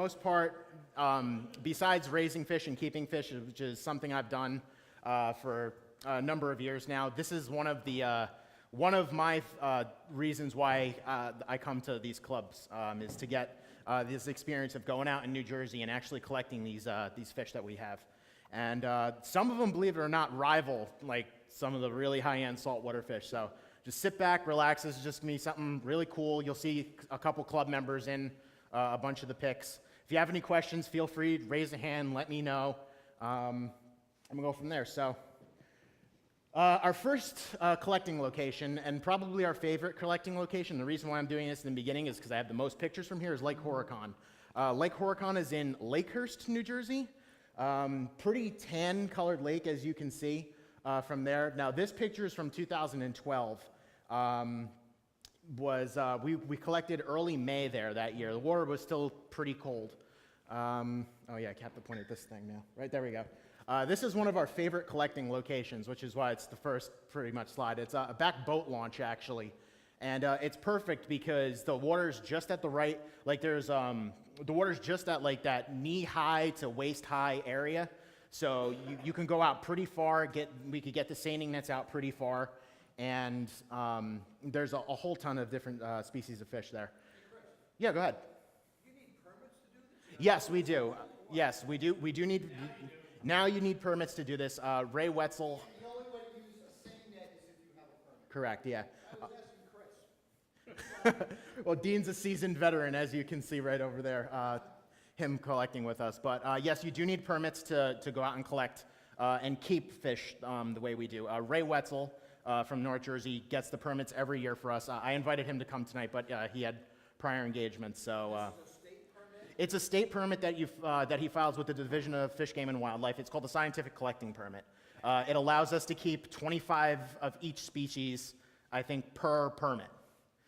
most part, besides raising fish and keeping fish, which is something I've done for a number of years now, this is one of my reasons why I come to these clubs, is to get this experience of going out in New Jersey and actually collecting these fish that we have. And some of them, believe it or not, rival like some of the really high-end saltwater fish. So just sit back, relax. This is just going to be something really cool. You'll see a couple club members in a bunch of the picks. If you have any questions, feel free to raise a hand, let me know. I'm going to go from there. So our first collecting location, and probably our favorite collecting location, the reason why I'm doing this in the beginning is because I have the most pictures from here, is Lake Horicon. Lake Horicon is in Lakehurst, New Jersey. Pretty tan-colored lake, as you can see from there. Now, this picture is from 2012. We collected early May there that year. The water was still pretty cold. Oh yeah, I have to point at this thing now. Right, there we go. This is one of our favorite collecting locations, which is why it's the first pretty much slide. It's a back boat launch, actually. And it's perfect because the water's just at the right, like there's, the water's just at like that knee-high to waist-high area. So you can go out pretty far, we could get the seining nets out pretty far, and there's a whole ton of different species of fish there. Hey, Chris, Yeah, go aheid. do you need permits to do this? Yes, we do. Yes, we do. We do need, now you need permits to do this. Ray Wetzel. The only way to use a seine net is if you have a permit. Correct, yeah. I was asking Chris. Well, Dean's a seasoned veteran, as you can see right over there, him collecting with us. But yes, you do need permits to go out and collect and keep fish the way we do. Ray Wetzel from North Jersey gets the permits every year for us. I invited him to come tonight, but he had prior engagements. So This is a state permit? it's a state permit that he files with the Division of Fish, Game, and Wildlife. It's called the Scientific Collecting Permit. It allows us to keep 25 of each species, I think, per permit.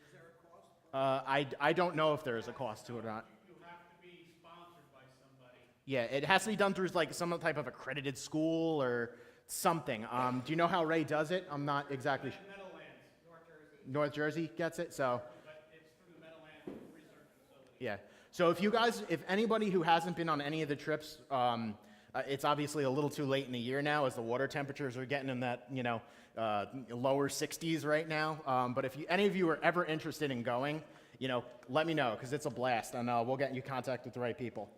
Is there a cost? I don't know if there is a cost to it or not. You have to be sponsored by somebody. Yeah, it has to be done through like some type of accredited school or something. Do you know how Ray does it? I'm not exactly sure. Meadowlands, North Jersey gets it, so but it's through the Meadowlands Research Facility. yeah. So if anybody who hasn't been on any of the trips, it's obviously a little too late in the year now as the water temperatures are getting in that, lower 60s right now. But if any of you are ever interested in going, let me know because it's a blast and we'll get you in contact with the right people.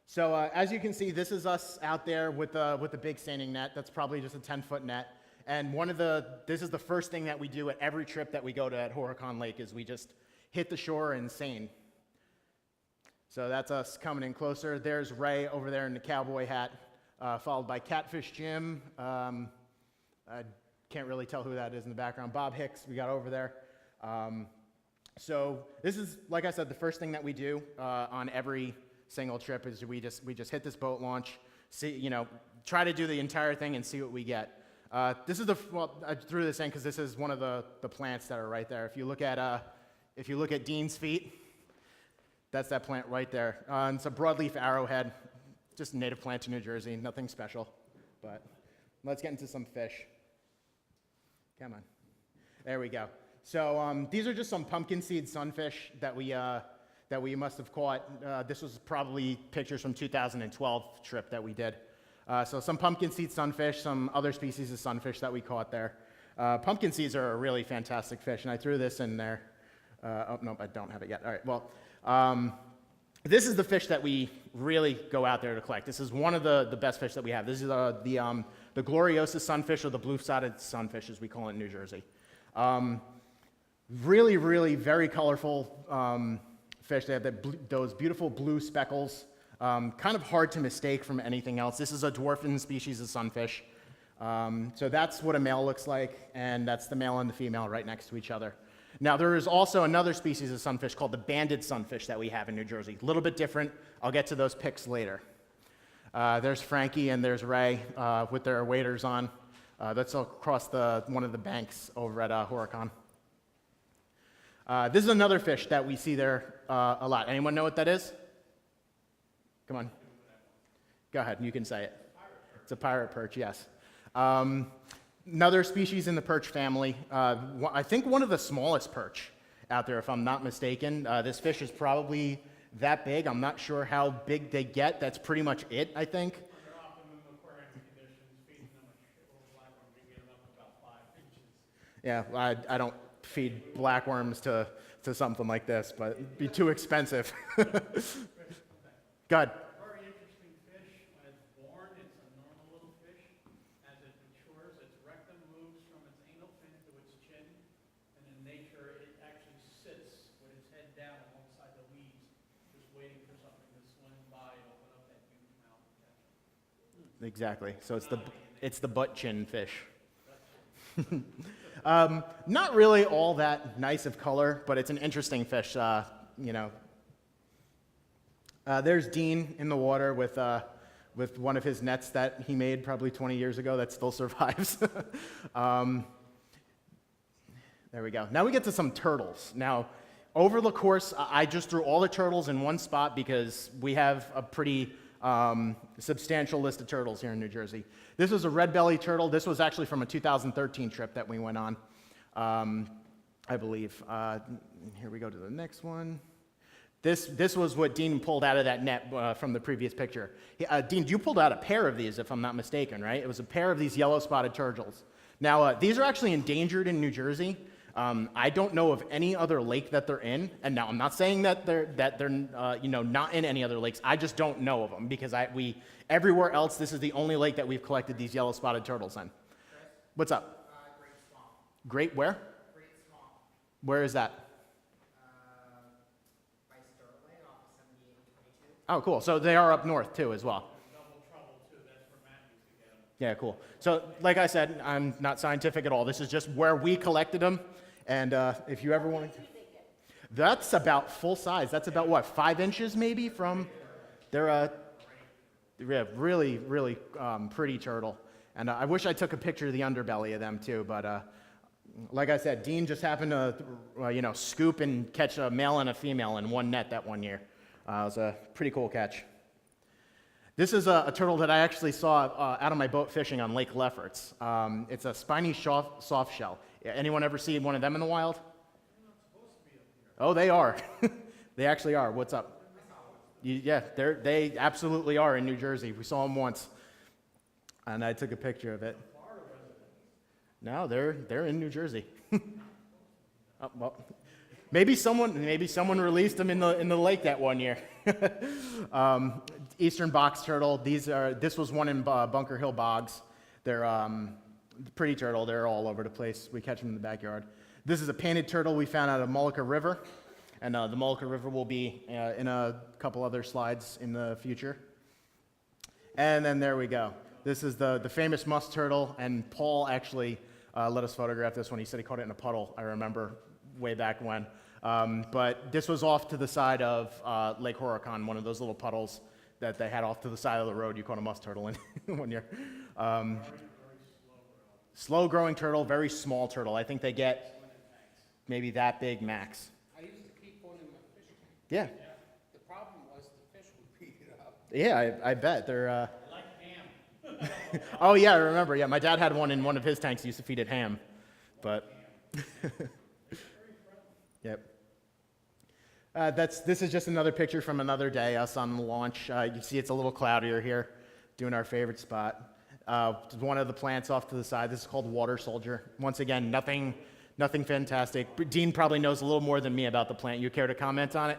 So as you can see, this is us out there with the big seining net. That's probably just a 10-foot net. And this is the first thing that we do at every trip that we go to at Horicon Lake is we just hit the shore and seine. So that's us coming in closer. There's Ray over there in the cowboy hat, followed by Catfish Jim. I can't really tell who that is in the background. Bob Hicks we got over there. So this is, like I said, the first thing that we do on every single trip is we just hit this boat launch, see, try to do the entire thing and see what we get. This is I threw this in because this is one of the plants that are right there. If you look at Dean's feet, that's that plant right there. It's a broadleaf arrowhead, just a native plant to New Jersey, nothing special. But let's get into some fish. Come on. There we go. So these are just some pumpkin seed sunfish that we must have caught. This was probably pictures from 2012 trip that we did. So some pumpkin seed sunfish, some other species of sunfish that we caught there. Pumpkin seeds are a really fantastic fish, and I threw this in there. Oh, nope, I don't have it yet. All right, well, this is the fish that we really go out there to collect. This is one of the best fish that we have. This is the Gloriosa sunfish, or the blue-sided sunfish, as we call it in New Jersey. Really, really very colorful fish. They have those beautiful blue speckles. Kind of hard to mistake from anything else. This is a dwarfin species of sunfish. So that's what a male looks like, and that's the male and the female right next to each other. Now, there is also another species of sunfish called the banded sunfish that we have in New Jersey. A little bit different. I'll get to those pics later. There's Frankie and there's Ray with their waders on. That's across one of the banks over at Horicon. This is another fish that we see there a lot. Anyone know what that is? Come on. Go ahead, you can say it. It's a pirate perch, yes. Another species in the perch family. I think one of the smallest perch out there, if I'm not mistaken. This fish is probably that big. I'm not sure how big they get. That's pretty much it, I think. Under optimum aquarium conditions, feeding them a shitload of blackworm, we get them up about 5 inches. Yeah, I don't feed blackworms to something like this, but it'd be too expensive. Go ahead. Very interesting fish. When it's born, it's a normal little fish. As it matures, its rectum moves from its anal fin to its chin. And in nature, it actually sits with its head down alongside the weeds, just waiting for something to swim by and open up that huge mouth and catch it. Exactly. So it's the butt chin fish. Not really all that nice of color, but it's an interesting fish. There's Dean in the water with one of his nets that he made probably 20 years ago that still survives. There we go. Now we get to some turtles. Now, over the course, I just threw all the turtles in one spot because we have a pretty substantial list of turtles here in New Jersey. This was a red-bellied turtle. This was actually from a 2013 trip that we went on, I believe. Here we go to the next one. This was what Dean pulled out of that net from the previous picture. Dean, you pulled out a pair of these, if I'm not mistaken, right? It was a pair of these yellow-spotted turtles. Now, these are actually endangered in New Jersey. I don't know of any other lake that they're in, and now I'm not saying that they're not in any other lakes. I just don't know of them because everywhere else this is the only lake that we've collected these yellow-spotted turtles in. What's up? Great Swamp. Great where? Great Swamp. Where is that? By Sterling off of 78 and 22. Oh, cool. So they are up north too, as well. Double trouble, too. That's where Matt used to get them. Yeah, cool. So, like I said, I'm not scientific at all. This is just where we collected them. And if you ever want to, that's about full size. That's about what, 5 inches maybe from. They're really, really pretty turtle. And I wish I took a picture of the underbelly of them too. But like I said, Dean just happened to, scoop and catch a male and a female in one net that one year. It was a pretty cool catch. This is a turtle that I actually saw out of my boat fishing on Lake Lefferts. It's a spiny soft shell. Anyone ever see one of them in the wild? Oh, they are. They actually are. What's up? They absolutely are in New Jersey. We saw them once, and I took a picture of it. No, they're in New Jersey. Oh, well, maybe someone released them in the lake that one year. Eastern box turtle. This was one in Bunker Hill Bogs. They're pretty turtle. They're all over the place. We catch them in the backyard. This is a painted turtle we found out of Mullica River, and the Mullica River will be in a couple other slides in the future. And then there we go. This is the famous musk turtle, and Paul actually let us photograph this one. He said he caught it in a puddle, I remember, way back when. But this was off to the side of Lake Horicon, one of those little puddles that they had off to the side of the road. You caught a musk turtle in 1 year. Slow-growing turtle, very small turtle. I think they get maybe that big max. I used to keep one in my fish tank. Yeah. The problem was the fish would beat it up. Yeah, I bet. They're... Like ham. Oh, yeah, I remember. Yeah, my dad had one in one of his tanks. He used to feed it ham. But... Yep. This is just another picture from another day, us on the launch. You see it's a little cloudier here, doing our favorite spot. One of the plants off to the side. This is called Water Soldier. Once again, nothing fantastic. Dean probably knows a little more than me about the plant. You care to comment on it?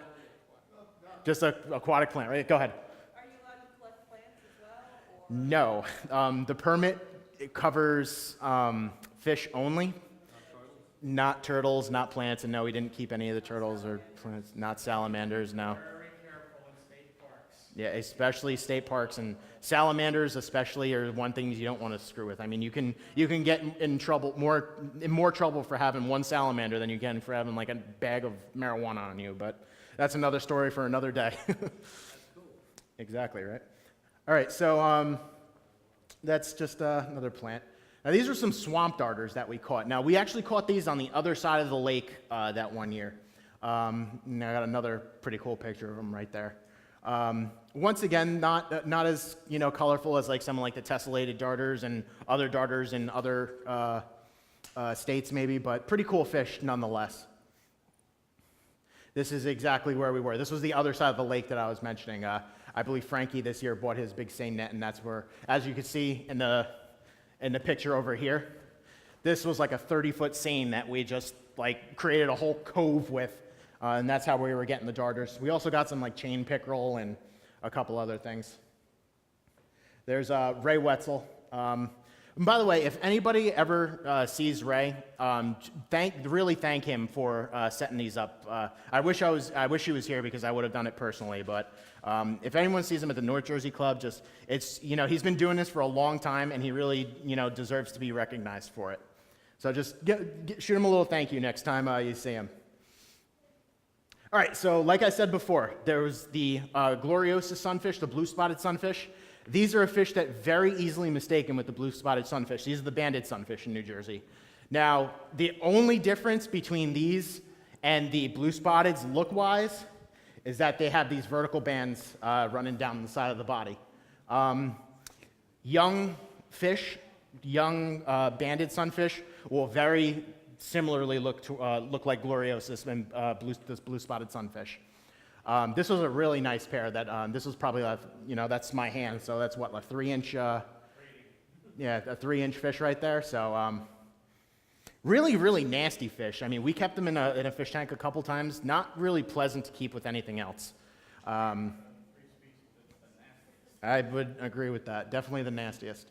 Just an aquatic plant, right? Go ahead. Are you allowed to collect plants as well? Or? No. The permit it covers fish only. Not turtles, not plants, and no, we didn't keep any of the turtles or plants. Not salamanders, no. Very careful in state parks. Yeah, especially state parks, and salamanders especially are one thing you don't want to screw with. I mean, you can get in more trouble for having one salamander than you can for having like a bag of marijuana on you. But that's another story for another day. Exactly right. All right, so that's just another plant. Now these are some swamp darters that we caught. Now we actually caught these on the other side of the lake that one year. And I got another pretty cool picture of them right there. Once again, not as colorful as like some like the tessellated darters and other darters in other states maybe, but pretty cool fish nonetheless. This is exactly where we were. This was the other side of the lake that I was mentioning. I believe Frankie this year bought his big seine net, and that's where, as you can see in the picture over here, this was like a 30-foot seine that we just like created a whole cove with, and that's how we were getting the darters. We also got some like chain pickerel and a couple other things. There's Ray Wetzel. And by the way, if anybody ever sees Ray, really thank him for setting these up. I wish he was here because I would have done it personally. But if anyone sees him at the North Jersey Club, he's been doing this for a long time, and he really deserves to be recognized for it. So just shoot him a little thank you next time you see him. All right, so like I said before, there was the Gloriosa sunfish, the blue-spotted sunfish. These are a fish that very easily mistaken with the blue-spotted sunfish. These are the banded sunfish in New Jersey. Now, the only difference between these and the blue-spotteds look-wise is that they have these vertical bands running down the side of the body. Young fish, banded sunfish will very similarly look like Gloriosus and this blue-spotted sunfish. This was a really nice pair. This was probably that's my hand, so that's what, a 3-inch, a 3-inch fish right there. So really, really nasty fish. I mean, we kept them in a fish tank a couple times. Not really pleasant to keep with anything else. I would agree with that. Definitely the nastiest.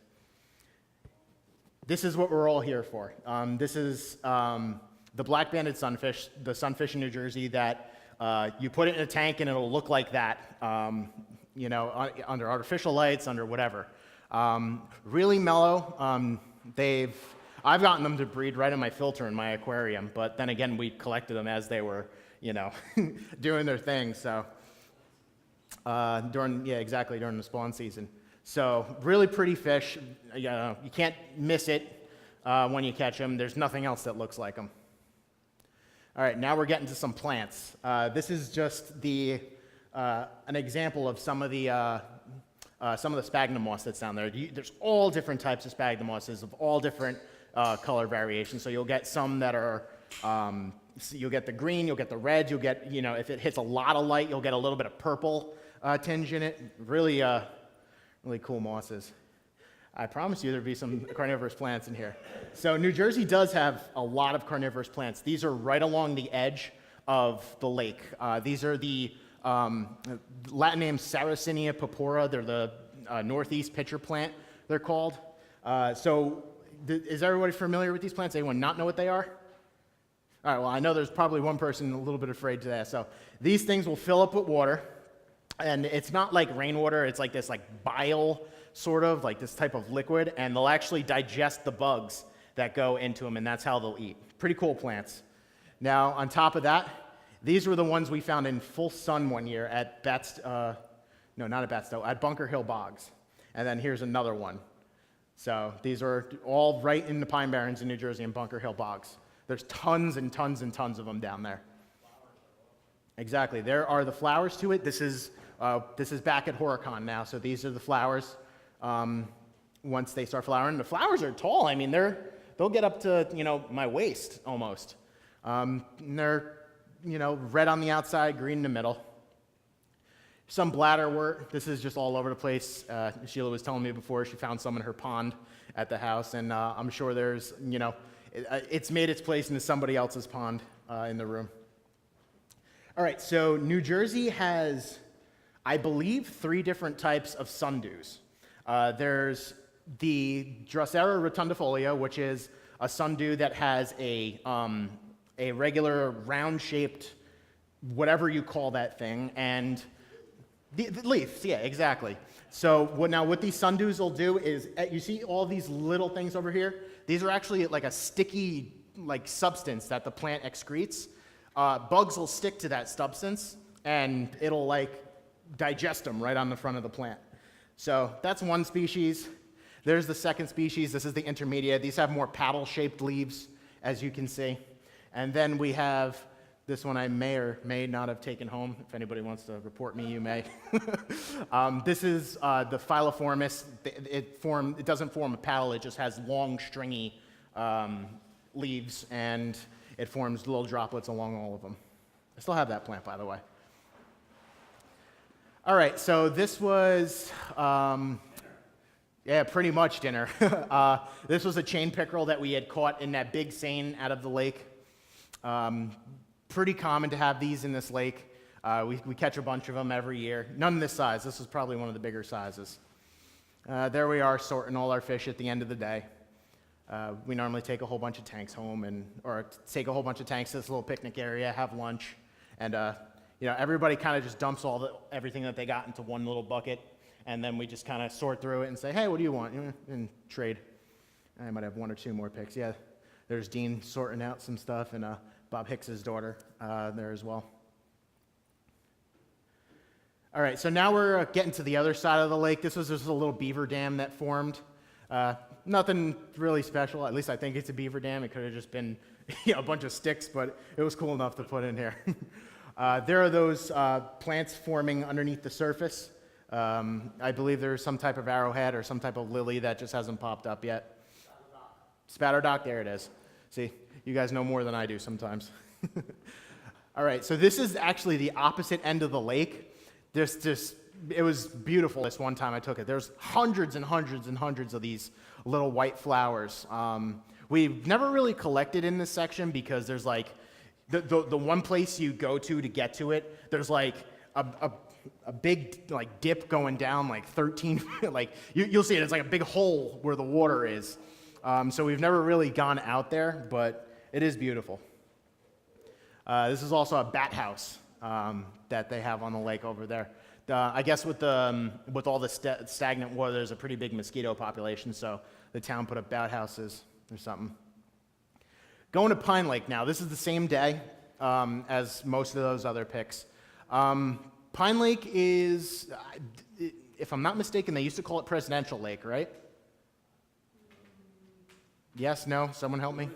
This is what we're all here for. This is the black-banded sunfish, the sunfish in New Jersey that you put it in a tank and it'll look like that, under artificial lights, under whatever. Really mellow. I've gotten them to breed right in my filter in my aquarium, but then again, we collected them as they were, doing their thing. So during the spawn season. So really pretty fish. You can't miss it when you catch them. There's nothing else that looks like them. All right, now we're getting to some plants. This is just an example of some of the sphagnum moss that's down there. There's all different types of sphagnum mosses of all different color variations. So you'll get some that are, you'll get the green, you'll get the red, you'll get, if it hits a lot of light, you'll get a little bit of purple tinge in it. Really, really cool mosses. I promise you there'll be some carnivorous plants in here. So New Jersey does have a lot of carnivorous plants. These are right along the edge of the lake. These are the Latin name Sarracenia purpura. They're the northeast pitcher plant, they're called. Is everybody familiar with these plants? Anyone not know what they are? All right, well, I know there's probably one person a little bit afraid to that. So these things will fill up with water, and it's not like rainwater. It's like this bile, sort of, like this type of liquid, and they'll actually digest the bugs that go into them, and that's how they'll eat. Pretty cool plants. Now, on top of that, these were the ones we found in full sun one year at at Bunker Hill Bogs. And then here's another one. So these are all right in the Pine Barrens in New Jersey and Bunker Hill Bogs. There's tons and tons and tons of them down there. Exactly. There are the flowers to it. This is back at Horicon now, so these are the flowers. Once they start flowering, the flowers are tall. I mean, they'll get up to my waist almost. They're red on the outside, green in the middle. Some bladderwort. This is just all over the place. Sheila was telling me before she found some in her pond at the house, and I'm sure there's it's made its place into somebody else's pond in the room. All right, so New Jersey has, I believe, 3 different types of sundews. There's the Drosera rotundifolia, which is a sundew that has a regular round-shaped, whatever you call that thing, and the leaves, yeah, exactly. So what these sundews will do is, you see all these little things over here? These are actually like a sticky substance that the plant excretes. Bugs will stick to that substance, and it'll digest them right on the front of the plant. So that's one species. There's the second species. This is the intermediate. These have more paddle-shaped leaves, as you can see. And then we have this one I may or may not have taken home. If anybody wants to report me, you may. This is the Phyloformis. It doesn't form a paddle. It just has long, stringy leaves, and it forms little droplets along all of them. I still have that plant, by the way. All right, so this was, yeah, pretty much dinner. This was a chain pickerel that we had caught in that big seine out of the lake. Pretty common to have these in this lake. We catch a bunch of them every year. None this size. This was probably one of the bigger sizes. There we are sorting all our fish at the end of the day. We normally take a whole bunch of tanks home or take a whole bunch of tanks to this little picnic area, have lunch, and everybody kind of just dumps everything that they got into one little bucket, and then we just kind of sort through it and say, hey, what do you want? And trade. I might have one or two more picks. Yeah, there's Dean sorting out some stuff, and Bob Hicks's daughter there as well. All right, so now we're getting to the other side of the lake. This was just a little beaver dam that formed. Nothing really special. At least I think it's a beaver dam. It could have just been a bunch of sticks, but it was cool enough to put in here. There are those plants forming underneath the surface. I believe there's some type of arrowhead or some type of lily that just hasn't popped up yet. Spatterdock, there it is. See, you guys know more than I do sometimes. All right, so this is actually the opposite end of the lake. It was beautiful this one time I took it. There's hundreds and hundreds and hundreds of these little white flowers. We've never really collected in this section because there's like, the one place you go to get to it, there's like a big like dip going down like 13, like you'll see it, it's like a big hole where the water is. So we've never really gone out there, but it is beautiful. This is also a bat house that they have on the lake over there. I guess with all the stagnant water, there's a pretty big mosquito population, so the town put up bat houses or something. Going to Pine Lake now. This is the same day as most of those other picks. Pine Lake is, if I'm not mistaken, they used to call it Presidential Lake, right? Yes, no? Someone help me?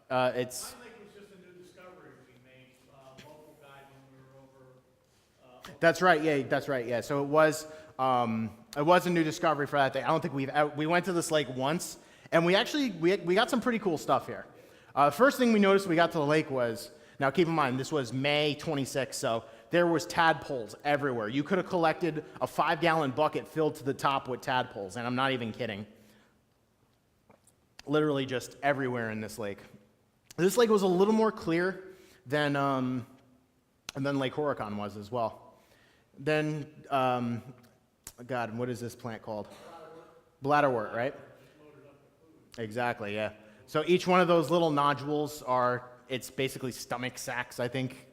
It's... Pine Lake was just a new discovery we made, local guide when we were over. That's right, yeah, that's right, yeah. So it was a new discovery for that day. I don't think we went to this lake once, and we got some pretty cool stuff here. First thing we noticed when we got to the lake was, now keep in mind, this was May 26th, so there was tadpoles everywhere. You could have collected a 5-gallon bucket filled to the top with tadpoles, and I'm not even kidding. Literally just everywhere in this lake. This lake was a little more clear than Lake Horicon was as well. Then, God, what is this plant called? Bladderwort, right? Exactly, yeah. So each one of those little nodules it's basically stomach sacs, I think,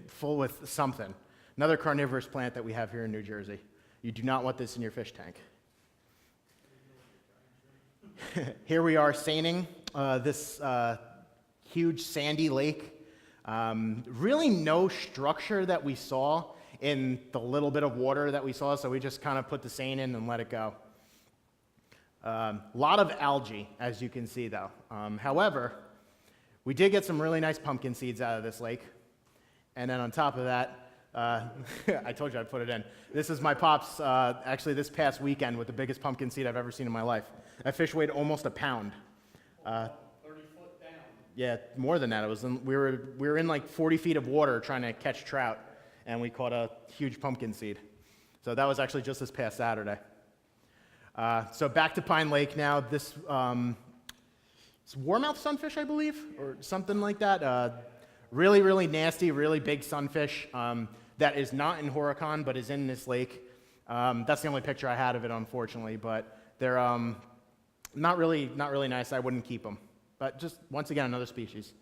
full with something. Another carnivorous plant that we have here in New Jersey. You do not want this in your fish tank. Here we are seining this huge sandy lake. Really no structure that we saw in the little bit of water that we saw, so we just kind of put the seine in and let it go. A lot of algae, as you can see, though. However, we did get some really nice pumpkin seeds out of this lake. And then on top of that, I told you I'd put it in. This is my pop's, actually this past weekend, with the biggest pumpkin seed I've ever seen in my life. That fish weighed almost a pound. 30 foot down. Yeah, more than that. We were in like 40 feet of water trying to catch trout, and we caught a huge pumpkin seed. So that was actually just this past Saturday. So back to Pine Lake now. This it's warmouth sunfish, I believe, or something like that. Really, really nasty, really big sunfish that is not in Horicon, but is in this lake. That's the only picture I had of it, unfortunately. But they're not really nice. I wouldn't keep them. But just once again, another species.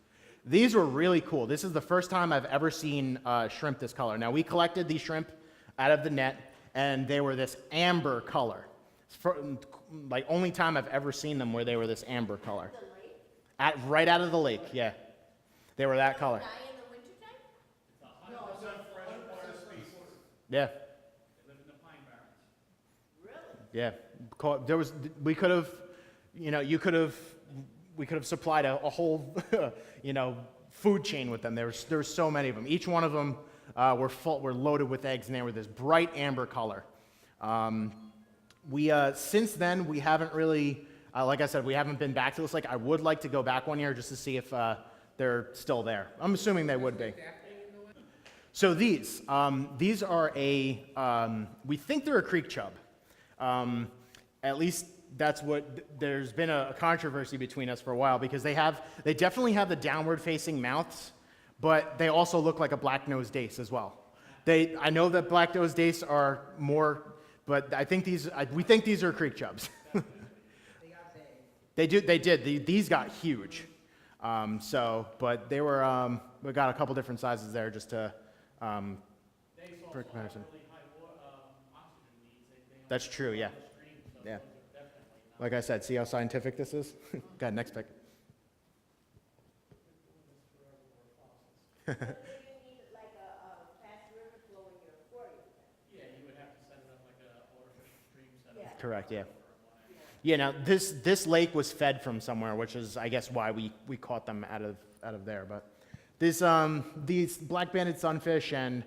These were really cool. This is the first time I've ever seen shrimp this color. Now we collected these shrimp out of the net, and they were this amber color. Like only time I've ever seen them where they were this amber color. The lake? Right out of the lake, yeah. They were that color. Die in the wintertime? It's 100% freshwater species. Yeah, They live in the pine barrens. Really? yeah. We could have, we could have supplied a whole, food chain with them. There were so many of them. Each one of them were loaded with eggs, and they were this bright amber color. Since then, we haven't really, like I said, we haven't been back to this lake. I would like to go back one year just to see if they're still there. I'm assuming they would be. So these are we think they're a creek chub. At least that's what, there's been a controversy between us for a while because they definitely have the downward facing mouths, but they also look like a black-nosed dace as well. I know that black-nosed dace are more, but we think these are creek chubs. They did. These got huge. But they were, we got a couple different sizes there just to, for comparison. That's true, yeah. Yeah. Like I said, see how scientific this is? Go ahead, next pick. Do you need like a fast river flow in your aquarium? Yeah, you would have to set it up like a artificial stream setup. Yeah. Correct, yeah. Yeah, now this lake was fed from somewhere, which is, I guess, why we caught them out of there. But these black-banded sunfish, and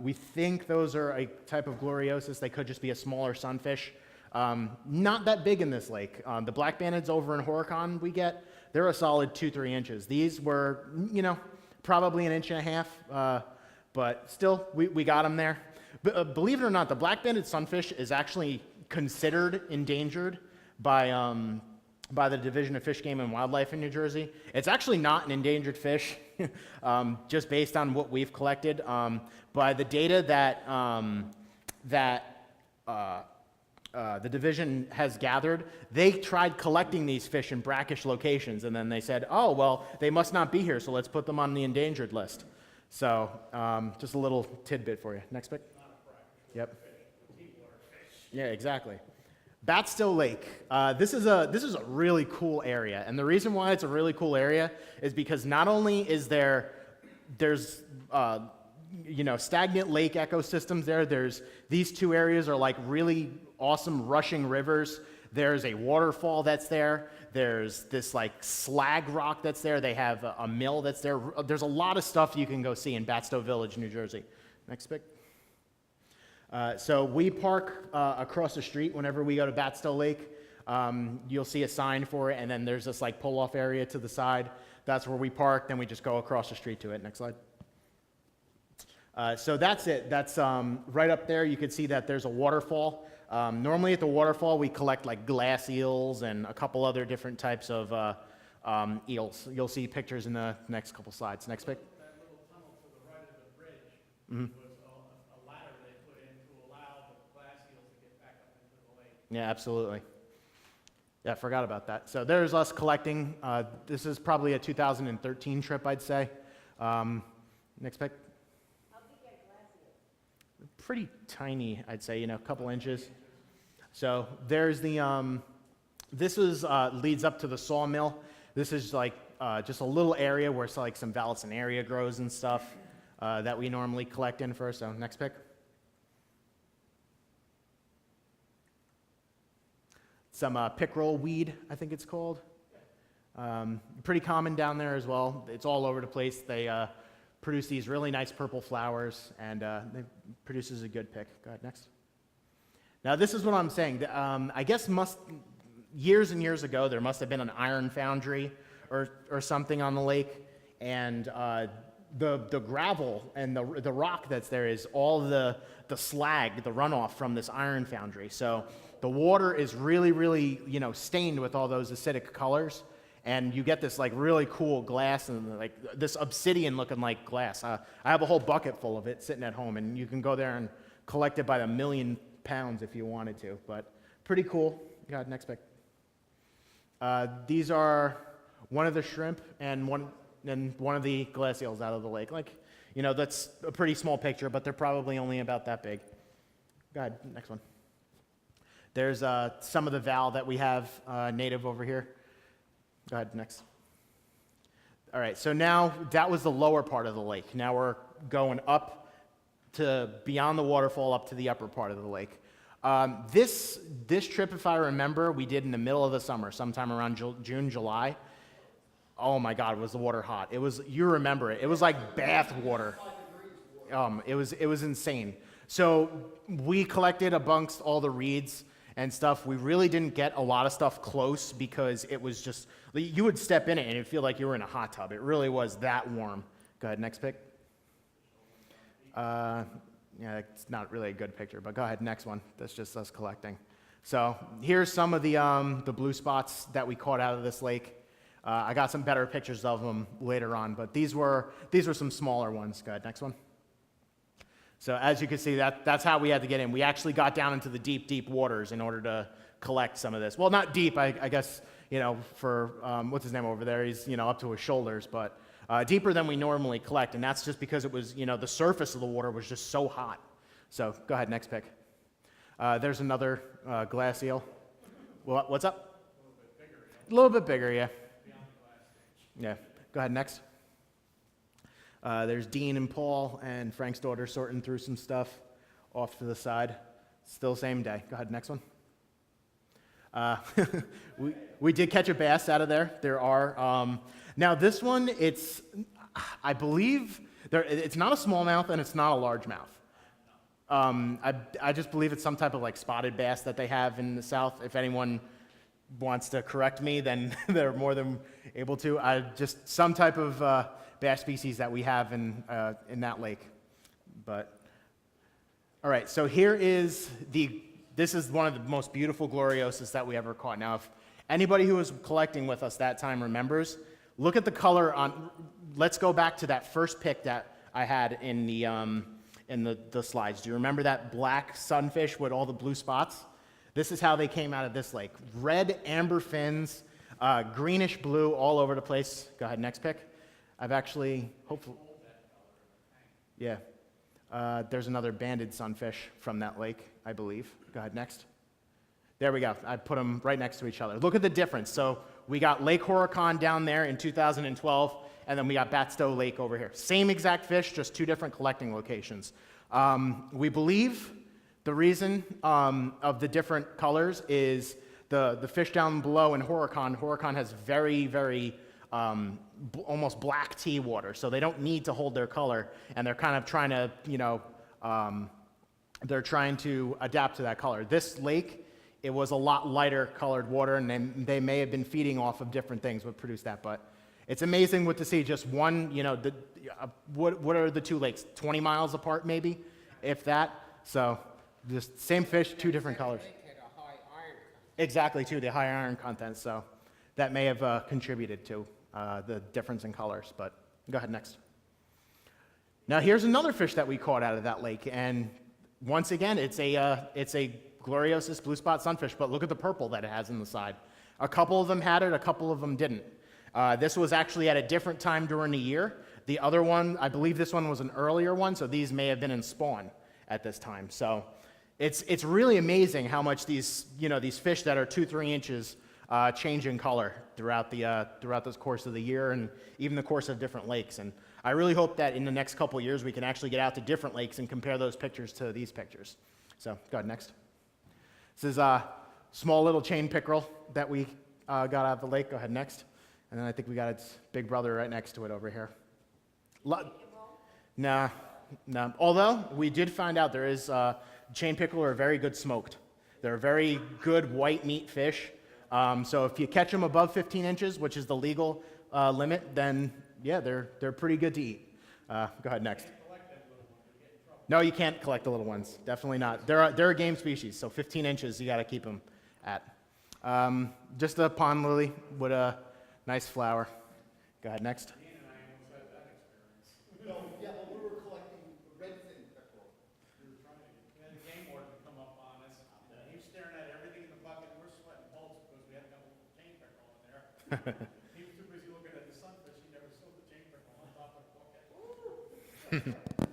we think those are a type of gloriosus. They could just be a smaller sunfish. Not that big in this lake. The black-bandeds over in Horicon they're a solid 2-3 inches. These were, probably 1.5 inches, but still, we got them there. Believe it or not, the black-banded sunfish is actually considered endangered by the Division of Fish, Game, and Wildlife in New Jersey. It's actually not an endangered fish, just based on what we've collected. By the data that the division has gathered, they tried collecting these fish in brackish locations, and then they said, oh, well, they must not be here, so let's put them on the endangered list. So just a little tidbit for you. Next pick. Yep. Yeah, exactly. Batstill Lake. This is a really cool area, and the reason why it's a really cool area is because not only is there's stagnant lake ecosystems there. These two areas are like really awesome rushing rivers. There's a waterfall that's there. There's this like slag rock that's there. They have a mill that's there. There's a lot of stuff you can go see in Batstow Village, New Jersey. Next pick. So we park across the street whenever we go to Batstow Lake. You'll see a sign for it, and then there's this like pull-off area to the side. That's where we park. Then we just go across the street to it. Next slide. So that's it. That's right up there. You can see that there's a waterfall. Normally at the waterfall, we collect like glass eels and a couple other different types of eels. You'll see pictures in the next couple slides. Next pick. That little tunnel to the right of the bridge was a ladder they put in to allow the glass eels to get back up into the lake. Yeah, absolutely. Yeah, I forgot about that. So there's us collecting. This is probably a 2013 trip, I'd say. Next pick. How big are glass eels? Pretty tiny, I'd say, a couple inches. So there's this leads up to the sawmill. This is like just a little area where it's like some Vallisneria grows and stuff that we normally collect in first. So next pick. Some pickerel weed, I think it's called. Pretty common down there as well. It's all over the place. They produce these really nice purple flowers, and it produces a good pick. Go ahead, next. Now, this is what I'm saying. I guess years and years ago, there must have been an iron foundry or something on the lake, and the gravel and the rock that's there is all the slag, the runoff from this iron foundry. So the water is really, really, stained with all those acidic colors, and you get this like really cool glass and like this obsidian looking like glass. I have a whole bucket full of it sitting at home, and you can go there and collect it by the million pounds if you wanted to, but pretty cool. Go ahead, next pick. These are one of the shrimp and one of the glass eels out of the lake. Like, that's a pretty small picture, but they're probably only about that big. Go ahead, next one. There's some of the val that we have native over here. Go ahead, next. All right, so now that was the lower part of the lake. Now we're going up to beyond the waterfall up to the upper part of the lake. This trip, if I remember, we did in the middle of the summer, sometime around June, July. Oh my God, was the water hot. You remember it. It was like bath water. It was insane. So we collected amongst all the reeds, and stuff. We really didn't get a lot of stuff close because it was just, you would step in it and it'd feel like you were in a hot tub. It really was that warm. Go ahead, next pic. Yeah, it's not really a good picture, but go ahead, next one. That's just us collecting. So here's some of the blue spots that we caught out of this lake. I got some better pictures of them later on, but these were some smaller ones. Go ahead, next one. So as you can see, that's how we had to get in. We actually got down into the deep, deep waters in order to collect some of this. Well, not deep, I guess, for, what's his name over there? He's, up to his shoulders, but deeper than we normally collect. And that's just because it was, the surface of the water was just so hot. So go ahead, next pic. There's another glass eel. What's up? A little bit bigger, yeah. Yeah. Go ahead, next. There's Dean and Paul and Frank's daughter sorting through some stuff off to the side. Still same day. Go ahead, next one. We did catch a bass out of there. There are. Now this one, I believe, it's not a smallmouth and it's not a largemouth. I just believe it's some type of like spotted bass that they have in the South. If anyone wants to correct me, then they're more than able to. Just some type of bass species that we have in that lake. But all right, so here is this is one of the most beautiful Gloriosas that we ever caught. Now, if anybody who was collecting with us that time remembers, look at the color on. Let's go back to that first pic that I had in the slides. Do you remember that black sunfish with all the blue spots? This is how they came out of this lake. Red, amber fins, greenish blue all over the place. Go ahead, next pic. I've actually, hopefully, yeah. There's another banded sunfish from that lake, I believe. Go ahead, next. There we go. I put them right next to each other. Look at the difference. So we got Lake Horicon down there in 2012, and then we got Batstow Lake over here. Same exact fish, just two different collecting locations. We believe the reason of the different colors is the fish down below in Horicon. Horicon has very, very almost black tea water, so they don't need to hold their color, and they're kind of trying to, they're trying to adapt to that color. This lake, it was a lot lighter colored water, and they may have been feeding off of different things what produced that, but it's amazing to see just one, what are the two lakes? 20 miles apart maybe, if that. So just same fish, two different colors. Lake had a high iron content. Exactly, too, the high iron content, so that may have contributed to the difference in colors, but go ahead, next. Now here's another fish that we caught out of that lake, and once again, it's a Gloriosas blue spot sunfish, but look at the purple that it has in the side. A couple of them had it, a couple of them didn't. This was actually at a different time during the year. The other one, I believe this one was an earlier one, so these may have been in spawn at this time. So it's really amazing how much these fish that are 2-3 inches change in color throughout the course of the year and even the course of different lakes. And I really hope that in the next couple of years we can actually get out to different lakes and compare those pictures to these pictures. So go ahead, next. This is a small little chain pickerel that we got out of the lake. Go ahead, next. And then I think we got its big brother right next to it over here. Nah. Although we did find out there is chain pickerel are very good smoked. They're a very good white meat fish. So if you catch them above 15 inches, which is the legal limit, then yeah, they're pretty good to eat. Go ahead, next. No, you can't collect the little ones. Definitely not. They're a game species, so 15 inches you got to keep them at. Just a pond lily with a nice flower. Go ahead, next. Yeah, but we were collecting redfin pickerel. We were trying to, we had the game warden come up on us, and he was staring at everything in the bucket, and we're sweating bullets because we had a couple of chain pickerel in there. He was too busy looking at the sunfish, he never saw the chain pickerel on top of the bucket.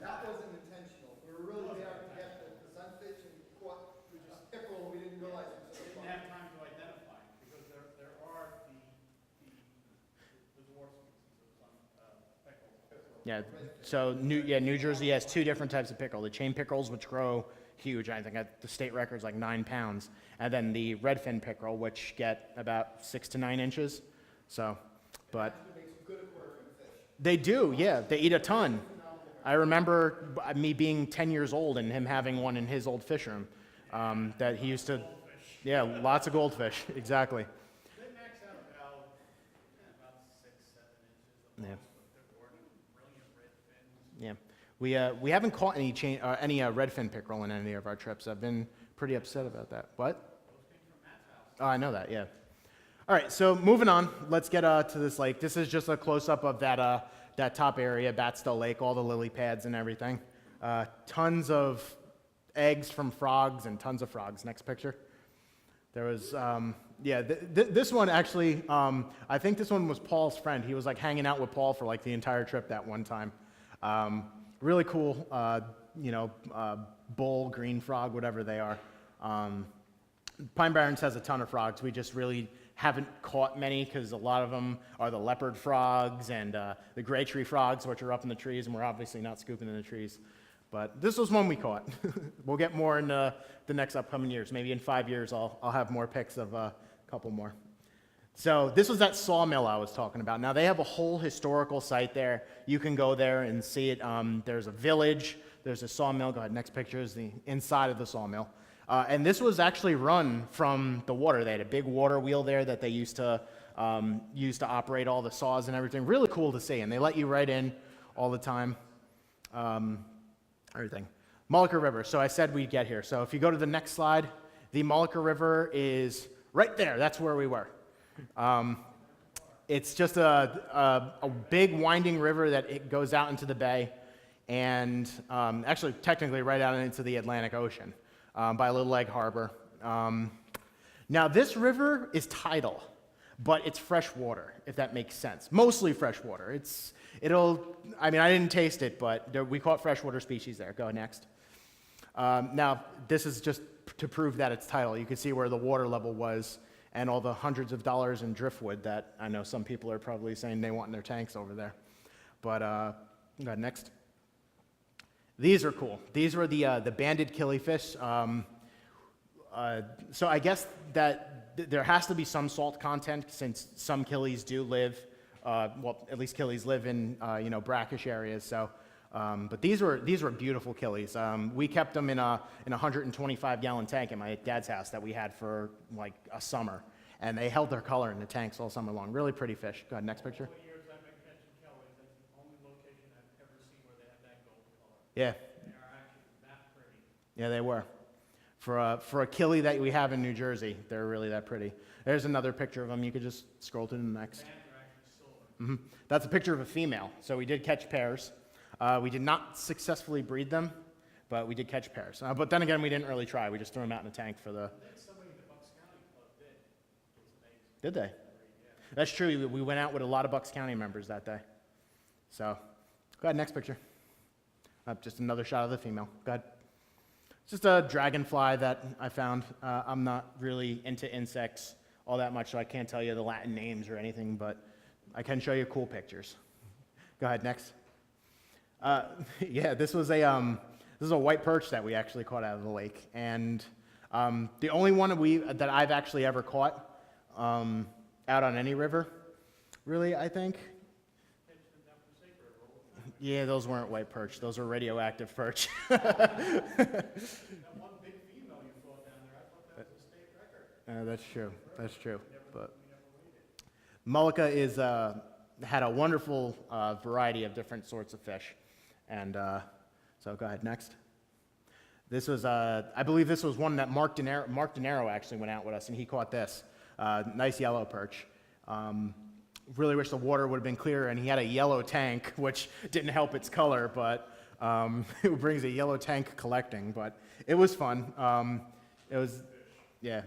That wasn't intentional. We were really there to get the sunfish and caught a pickerel. We didn't realize it was so Didn't fun. have time to identify, because there are the dwarf species of some pickerel. Yeah. So New Jersey has two different types of pickerel: the chain pickerels, which grow huge. I think the state record's like 9 pounds, and then the redfin pickerel, which get about 6 to 9 inches. So, but It makes good aquarium fish. they do. Yeah, they eat a ton. I remember me being 10 years old and him having one in his old fish room that he used to. Yeah, lots of goldfish, exactly. They max out about 6, 7 inches Yeah. of but they're gorgeous, brilliant red fins. Yeah, we haven't caught any redfin pickerel in any of our trips. I've been pretty upset about that. What? Those came from Matt's house. Oh, I know that. Yeah. All right, so moving on. Let's get to this lake. This is just a close up of that top area, Batstill Lake, all the lily pads and everything. Tons of eggs from frogs and tons of frogs. Next picture. There was, this one actually, I think this one was Paul's friend. He was like hanging out with Paul for like the entire trip that one time. Really cool, bull, green frog, whatever they are. Pine Barrens has a ton of frogs. We just really haven't caught many because a lot of them are the leopard frogs and the gray tree frogs, which are up in the trees, and we're obviously not scooping in the trees. But this was one we caught. We'll get more in the next upcoming years. Maybe in 5 years, I'll have more pics of a couple more. So this was that sawmill I was talking about. Now, they have a whole historical site there. You can go there and see it. There's a village. There's a sawmill. Go ahead, next picture is the inside of the sawmill. And this was actually run from the water. They had a big water wheel there that they used to operate all the saws and everything. Really cool to see. And they let you right in all the time. Everything. Mullica River. So I said we'd get here. So if you go to the next slide, the Mullica River is right there. That's where we were. It's just a big winding river that it goes out into the bay and actually technically right out into the Atlantic Ocean by Little Egg Harbor. Now this river is tidal, but it's fresh water, if that makes sense. Mostly fresh water. I didn't taste it, but we caught freshwater species there. Go next. Now, this is just to prove that it's tidal. You can see where the water level was and all the hundreds of dollars in driftwood that I know some people are probably saying they want in their tanks over there. But go ahead, next. These are cool. These were the banded killifish. So I guess that there has to be some salt content since some killies do live, at least killies live in brackish areas. So, but these were beautiful killies. We kept them in a 125-gallon tank at my dad's house that we had for like a summer, and they held their color in the tanks all summer long. Really pretty fish. Go ahead, next picture. For years I've been catching kellies. That's the only location I've ever seen where they have that gold color. Yeah. They are actually that pretty. Yeah, they were. For a killie that we have in New Jersey, they're really that pretty. There's another picture of them. You could just scroll to the next. Bands are actually silver. That's a picture of a female. So we did catch pairs. We did not successfully breed them, but we did catch pairs. But then again, we didn't really try. We just threw them out in the tank for the... I think somebody in the Bucks County Club did. It's amazing. Did they? Yeah. That's true. We went out with a lot of Bucks County members that day. So, go ahead, next picture. Just another shot of the female. Go ahead. It's just a dragonfly that I found. I'm not really into insects all that much, so I can't tell you the Latin names or anything, but I can show you cool pictures. Go ahead, next. Yeah, this is a white perch that we actually caught out of the lake, and the only one that I've actually ever caught out on any river, really, I think. Yeah, those weren't white perch. Those were radioactive perch. That one big female you fought down there, I thought that was a state record. That's true. That's true. But Mullica had a wonderful variety of different sorts of fish, and so go ahead next. This was, I believe, this was one that Mark De Niro actually went out with us, and he caught this nice yellow perch. Really wish the water would have been clearer, and he had a yellow tank, which didn't help its color, but it brings a yellow tank collecting. But it was fun. It was, yeah.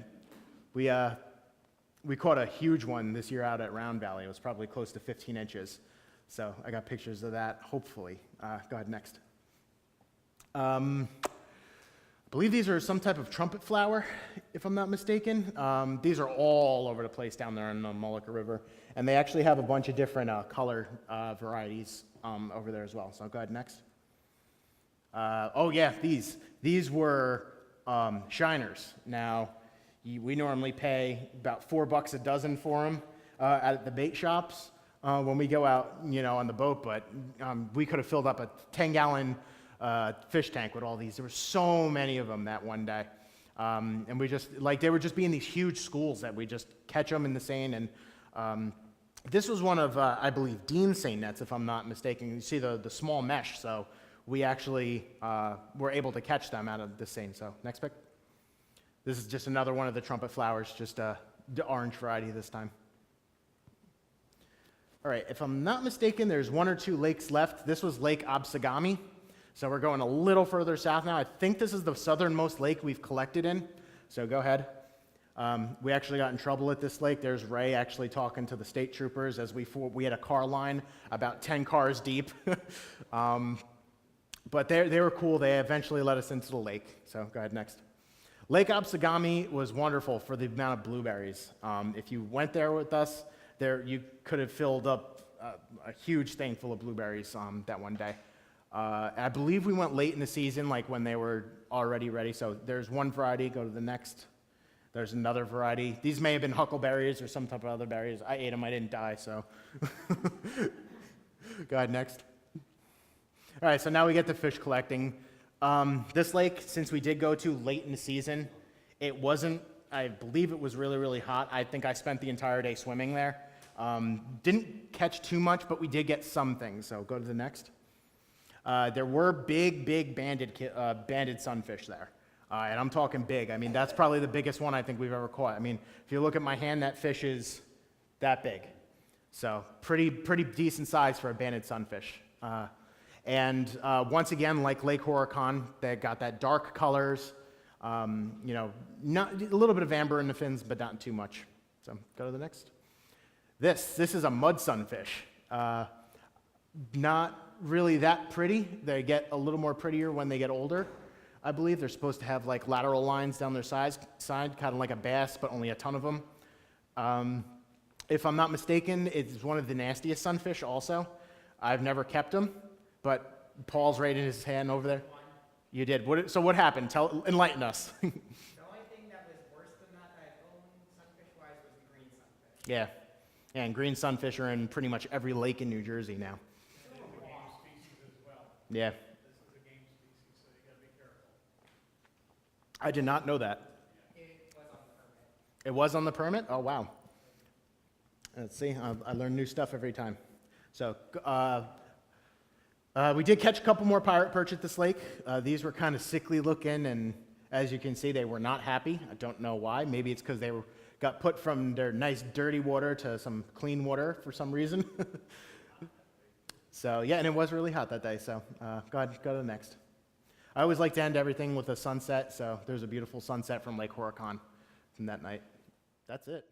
We caught a huge one this year out at Round Valley. It was probably close to 15 inches. So I got pictures of that, hopefully. Go ahead, next. I believe these are some type of trumpet flower, if I'm not mistaken. These are all over the place down there in the Mullica River. And they actually have a bunch of different color varieties over there as well. So go ahead, next. Oh yeah, these were shiners. Now, we normally pay about $4 a dozen for them at the bait shops when we go out, on the boat. But we could have filled up a 10-gallon fish tank with all these. There were so many of them that one day. And we just, like, they would just be in these huge schools that we just catch them in the seine. And this was one of, I believe, Dean's seine nets, if I'm not mistaken. You see the small mesh, so we actually were able to catch them out of the seine. So next pick. This is just another one of the trumpet flowers, just the orange variety this time. All right, if I'm not mistaken, there's one or two lakes left. This was Lake Absagami. So we're going a little further south now. I think this is the southernmost lake we've collected in. So go ahead. We actually got in trouble at this lake. There's Ray actually talking to the state troopers as we had a car line about 10 cars deep. But they were cool. They eventually let us into the lake. So go ahead, next. Lake Absagami was wonderful for the amount of blueberries. If you went there with us, you could have filled up a huge thing full of blueberries that one day. I believe we went late in the season, like when they were already ready. So there's one variety, go to the next. There's another variety. These may have been huckleberries or some type of other berries. I ate them, I didn't die, so. Go ahead, next. All right, so now we get to fish collecting. This lake, since we did go to late in the season, I believe it was really, really hot. I think I spent the entire day swimming there. Didn't catch too much, but we did get some things, so go to the next. There were big banded sunfish there. And I'm talking big. I mean, that's probably the biggest one I think we've ever caught. I mean, if you look at my hand, that fish is that big. So pretty decent size for a banded sunfish. And once again, like Lake Horicon, they got that dark colors, not a little bit of amber in the fins, but not too much. So go to the next. This is a mud sunfish. Not really that pretty. They get a little more prettier when they get older. I believe they're supposed to have like lateral lines down their side, kind of like a bass, but only a ton of them. If I'm not mistaken, it's one of the nastiest sunfish also. I've never kept them, but Paul's right in his hand over there. You did. So what happened? Enlighten us. The only thing that was worse than that I've owned sunfish-wise was the green sunfish. Yeah. And green sunfish are in pretty much every lake in New Jersey now. It's a game species as well. Yeah. This is a game species, so you gotta be careful. I did not know that. It was on the permit. It was on the permit? Oh, wow. Let's see. I learn new stuff every time. So we did catch a couple more pirate perch at this lake. These were kind of sickly looking, and as you can see, they were not happy. I don't know why. Maybe it's because they got put from their nice dirty water to some clean water for some reason. So yeah, and it was really hot that day. So go ahead, go to the next. I always like to end everything with a sunset. So there's a beautiful sunset from Lake Horicon from that night. That's it.